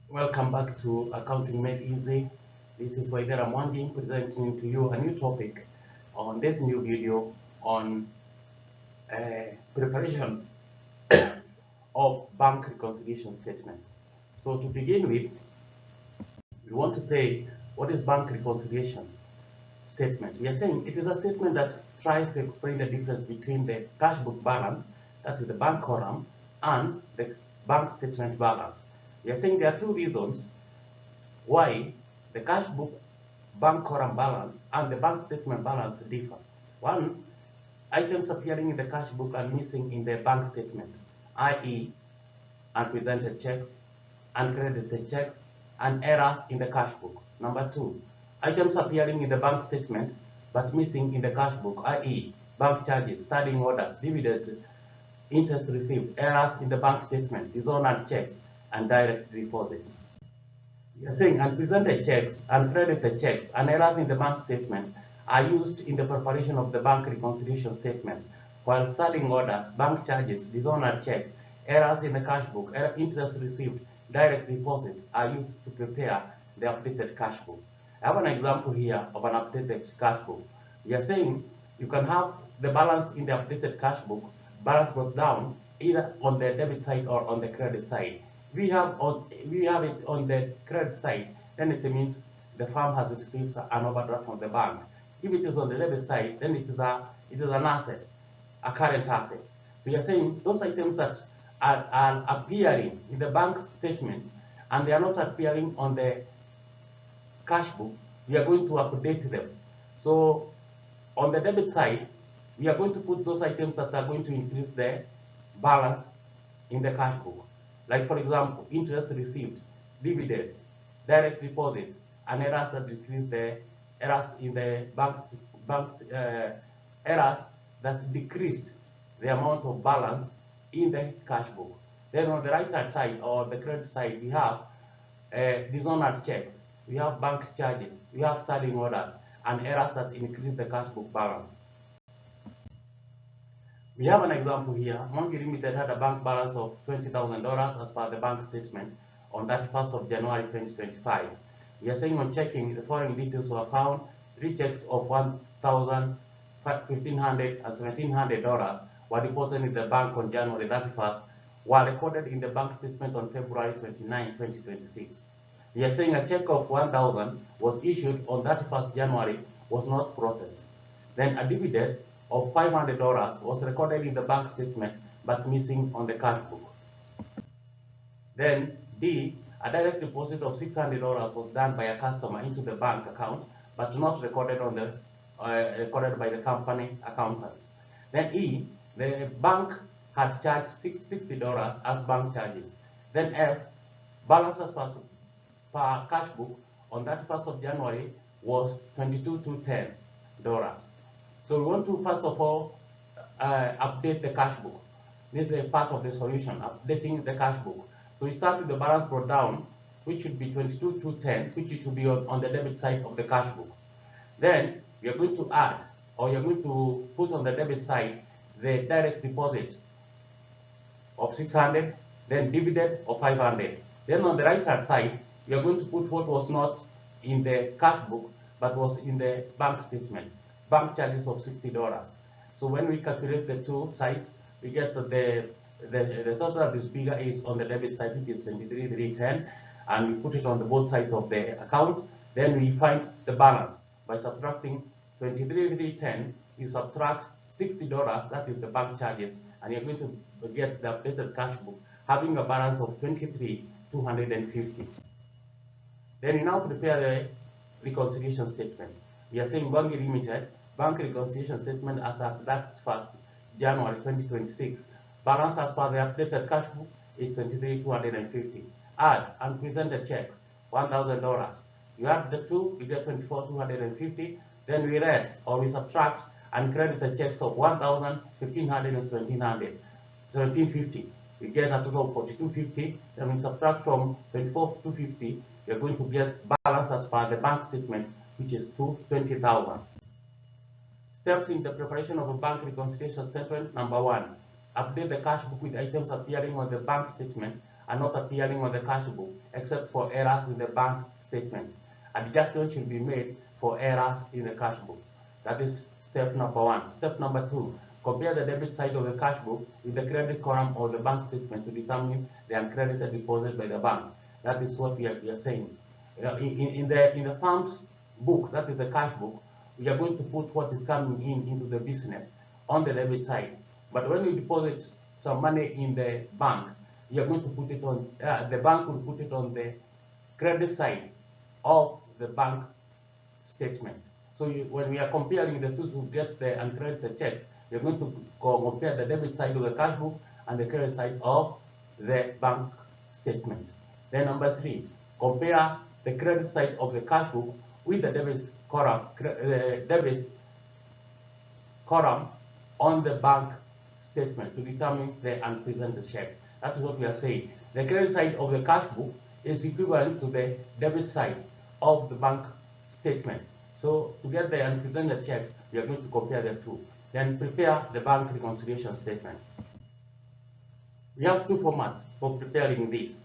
Welcome back to Accounting Made Easy. This is Waithera Mwangi presenting to you a new topic on this new video on preparation of bank reconciliation statement. So to begin with, we want to say what is bank reconciliation statement? We are saying it is a statement that tries to explain the difference between the cash book balance, that is the bank column, and the bank statement balance. We are saying there are two reasons why the cash book bank column balance and the bank statement balance differ. One, items appearing in the cash book are missing in the bank statement, i.e. unpresented checks, uncredited checks, and errors in the cash book. Number two, items appearing in the bank statement but missing in the cash book, i.e. bank charges, standing orders, dividends, interest received, errors in the bank statement, dishonored checks, and direct deposits. You're saying unpresented checks, uncredited checks, and errors in the bank statement are used in the preparation of the bank reconciliation statement, while standing orders, bank charges, dishonored checks, errors in the cash book, interest received, direct deposits are used to prepare the updated cash book. I have an example here of an updated cash book. You're saying you can have the balance in the updated cash book, balance brought down either on the debit side or on the credit side. We have it on the credit side, then it means the firm has received an overdraft from the bank. If it is on the debit side, then it is an asset, a current asset. So you're saying those items that are appearing in the bank statement and they are not appearing on the cash book, we are going to update them. So on the debit side, we are going to put those items that are going to increase the balance in the cash book. Like for example, interest received, dividends, direct deposit, and errors that decrease the errors in the errors that decreased the amount of balance in the cash book. Then on the right hand side or the credit side, we have dishonored checks, we have bank charges, we have standing orders, and errors that increase the cash book balance. We have an example here. Mwangi Limited had a bank balance of $20,000 as per the bank statement on 31st of January 2025. We are saying on checking, the following details were found. 3 checks of $1,000, $1,500, and $1,700 were deposited in the bank on January 31st, were recorded in the bank statement on February 29, 2026. We are saying a check of $1,000 was issued on 31st January, was not processed. Then a dividend of $500 was recorded in the bank statement but missing on the cash book. Then D, a direct deposit of $600 was done by a customer into the bank account but not recorded on the recorded by the company accountant. Then E, the bank had charged $60 as bank charges. Then F, balances per cash book on 31st of January was $22,210. So we want to first of all update the cash book. This is a part of the solution, updating the cash book. So we start with the balance brought down, which should be 22,210, which it should be on the debit side of the cash book. Then we are going to add, or you're going to put on the debit side the direct deposit of 600, then dividend of 500. Then on the right hand side, we are going to put what was not in the cash book but was in the bank statement, bank charges of $60. So when we calculate the two sides, we get the total that is bigger is on the debit side, which is 23,310, and we put it on the both sides of the account. Then we find the balance by subtracting 23,310. You subtract $60, that is the bank charges, and you're going to get the updated cash book having a balance of 23,250. Then you now prepare the reconciliation statement. We are saying Mwangi Limited bank reconciliation statement as at that 1st January 2026. Balance as per the updated cash book is 23,250. Add unpresented checks, $1,000. You add the two, you get 24,250. Then we rest or we subtract uncredited checks of 1,000, 1,500, and 1,750. We get a total of 4250. Then we subtract from 24,250. We are going to get balance as per the bank statement, which is 20,000. Steps in the preparation of a bank reconciliation statement. Number 1, update the cash book with items appearing on the bank statement are not appearing on the cash book except for errors in the bank statement. Adjustment should be made for errors in the cash book. That is step number 1. Step number 2, compare the debit side of the cash book with the credit column of the bank statement to determine the uncredited deposit by the bank. That is what we are saying. In the firm's book, that is the cash book, we are going to put what is coming into the business on the debit side. But when we deposit some money in the bank, you are going to put it on, the bank will put it on the credit side of the bank statement. So when we are comparing the two to get the uncredited check, you're going to compare the debit side of the cash book and the credit side of the bank statement. Then number 3, compare the credit side of the cash book with the debit column on the bank statement to determine the unpresented check. That is what we are saying. The credit side of the cash book is equivalent to the debit side of the bank statement. So to get the unpresented check, we are going to compare the two. Then prepare the bank reconciliation statement. We have two formats for preparing this.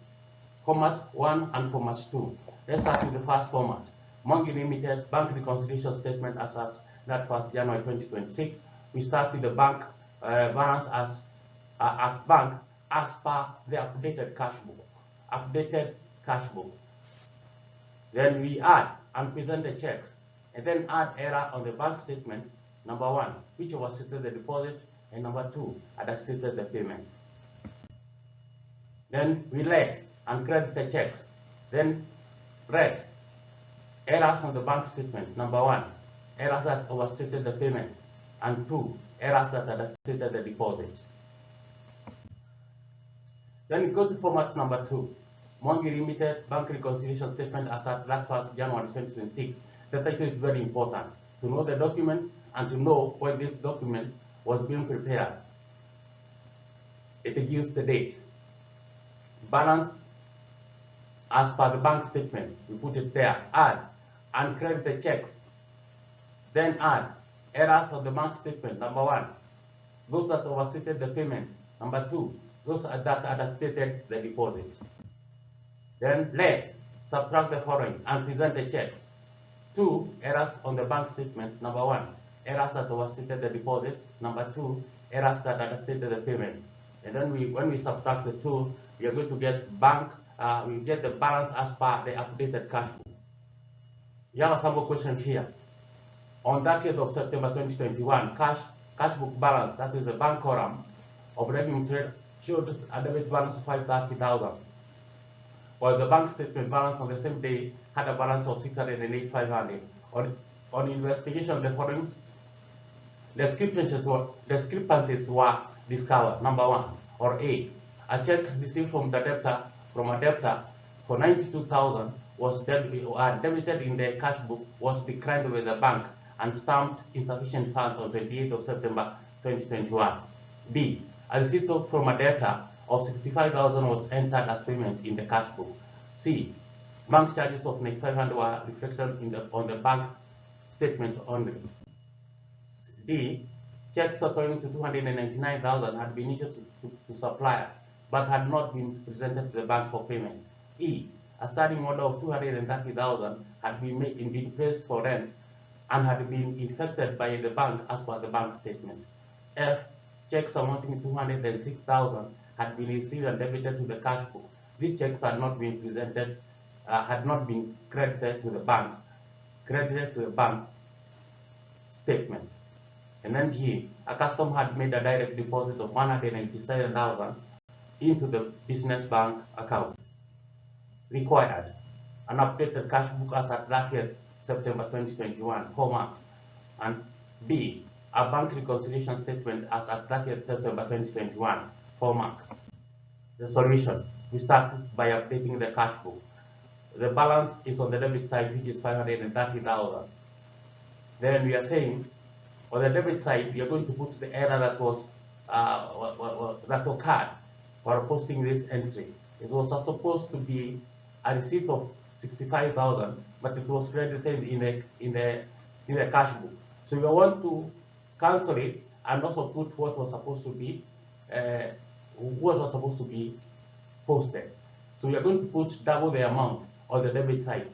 Format 1 and format 2. Let's start with the first format. Mwangi Limited Bank Reconciliation Statement as at that 1st January 2026. We start with the bank balance at bank as per the updated cash book. Then we add unpresented checks and then add error on the bank statement. Number 1, which overstated the deposit, and number 2, understated the payments. Then we less uncredited checks. Then rest errors on the bank statement. Number 1, errors that overstated the payment, and 2, errors that understated the deposits. Then we go to format number 2, Mwangi Limited Bank Reconciliation Statement as at that 1st January 2026. The title is very important to know the document and to know when this document was being prepared. It gives the date. Balance as per the bank statement, we put it there. Add uncredited checks. Then add errors of the bank statement. Number 1, those that overstated the payment. Number 2, those that understated the deposit. Then less, subtract the following: unpresented checks. 2, errors on the bank statement. Number 1, errors that overstated the deposit. Number 2, errors that understated the payment. And then when we subtract the 2, we are going to get we get the balance as per the updated cash book. We have a sample question here. On 30th of September 2021, cash book balance, that is the bank column of revenue trade, showed a debit balance of 530,000. While the bank statement balance on the same day had a balance of 608,500. On investigation, the following discrepancies were discovered. Number 1, or A, a check received from a debtor for 92,000 was debited in the cash book, was declined with the bank and stamped insufficient funds on 28th of September 2021. B, a receipt from a debtor of 65,000 was entered as payment in the cash book. C, bank charges of 500 were reflected on the bank statement only. D, checks totaling to 299,000 had been issued to suppliers but had not been presented to the bank for payment. E, a standing order of 230,000 had been placed for rent and had been effected by the bank as per the bank statement. F, checks amounting to 206,000 had been received and debited to the cash book. These checks had not been presented, had not been credited to the bank statement. And then G, a customer had made a direct deposit of 187,000 into the business bank account. Required, an updated cash book as at 30th September 2021, 4 marks. And B, a bank reconciliation statement as at 30th September 2021, 4 marks. The solution, we start by updating the cash book. The balance is on the debit side, which is 530,000. Then we are saying, on the debit side, we are going to put the error that was that occurred while posting this entry. It was supposed to be a receipt of 65,000, but it was credited in the cash book. So we want to cancel it and also put what was supposed to be posted. So we are going to put double the amount on the debit side.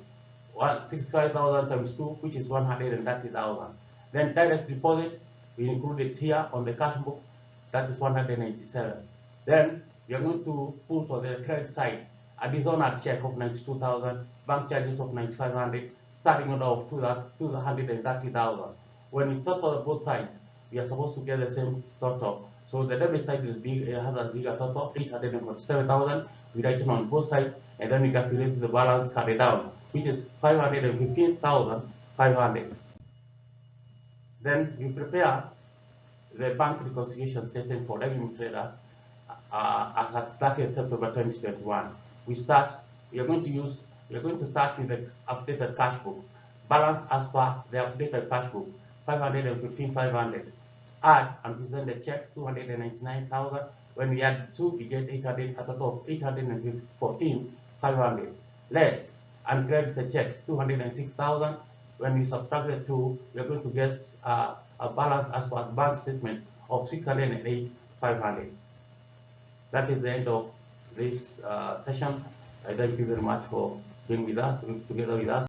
65,000 times 2, which is 130,000. Then direct deposit, we include a tier on the cash book, that is 187. Then we are going to put on the credit side a dishonored check of 92,000, bank charges of 9,500, starting order of 230,000. When we total both sides, we are supposed to get the same total. So the debit side is big, it has a bigger total, 847,000. We write it on both sides, and then we calculate the balance carried down, which is 515,500. Then we prepare the bank reconciliation statement for revenue traders as at 30th September 2021. We are going to start with the updated cash book. Balance as per the updated cash book, 515,500. Add and present the checks, 299,000. When we add 2, we get 800, a total of 814,500. Less and credit the checks, 206,000. When we subtract the 2, we are going to get a balance as per the bank statement of 608,500. That is the end of this session. I thank you very much for being with us, together with us.